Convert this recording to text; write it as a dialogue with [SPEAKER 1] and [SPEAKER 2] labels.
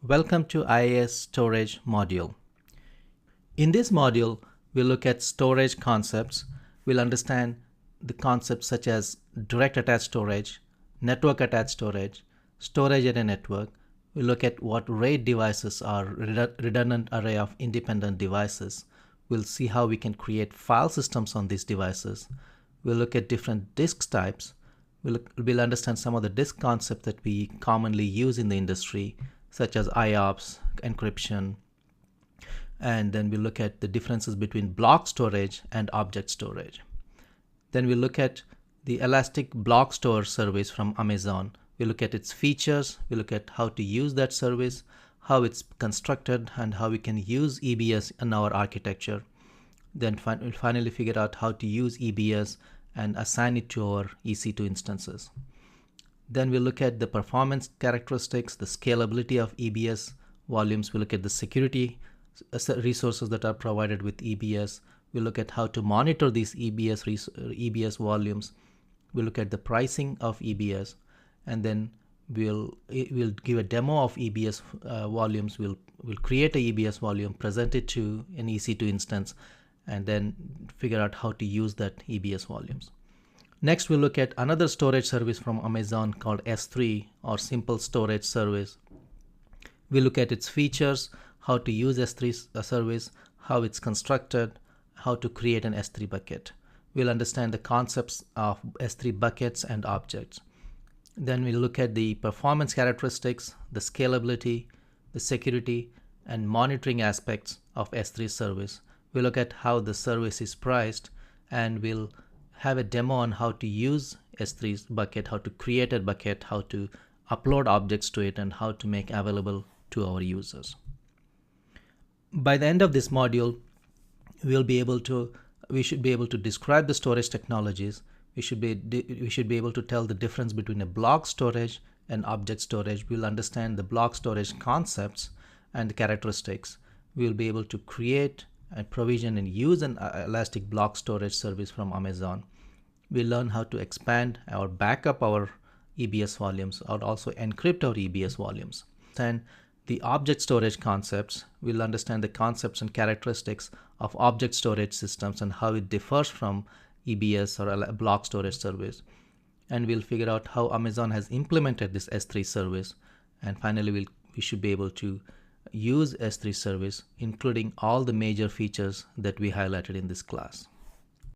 [SPEAKER 1] Welcome to IAS Storage module. In this module, we'll look at storage concepts. We'll understand the concepts such as direct attached storage, network attached storage, storage at a network. We'll look at what RAID devices are, redundant array of independent devices. We'll see how we can create file systems on these devices. We'll look at different disk types. We'll understand some of the disk concepts that we commonly use in the industry, such as IOPS, encryption, and then we look at the differences between block storage and object storage. Then we look at the Elastic Block Store service from Amazon. We look at its features, we look at how to use that service, how it's constructed, and how we can use EBS in our architecture. Then we'll finally figure out how to use EBS and assign it to our EC2 instances. Then we'll look at the performance characteristics, the scalability of EBS volumes. We'll look at the security resources that are provided with EBS. We'll look at how to monitor these EBS volumes. We'll look at the pricing of EBS, and then we'll give a demo of EBS volumes. We'll create a EBS volume, present it to an EC2 instance, and then figure out how to use that EBS volumes. Next, we'll look at another storage service from Amazon called S3, or Simple Storage Service. We'll look at its features, how to use S3 service, how it's constructed, how to create an S3 bucket. We'll understand the concepts of S3 buckets and objects. Then we'll look at the performance characteristics, the scalability, the security, and monitoring aspects of S3 service. We'll look at how the service is priced, and we'll have a demo on how to use S3's bucket, how to create a bucket, how to upload objects to it, and how to make available to our users. By the end of this module, we should be able to describe the storage technologies. We should be able to tell the difference between a block storage and object storage. We'll understand the block storage concepts and the characteristics. We'll be able to create and provision and use an Elastic Block Storage service from Amazon. We'll learn how to expand or backup our EBS volumes, or also encrypt our EBS volumes. And the object storage concepts, we'll understand the concepts and characteristics of object storage systems and how it differs from EBS or a block storage service. And we'll figure out how Amazon has implemented this S3 service. And finally, we should be able to use S3 service, including all the major features that we highlighted in this class.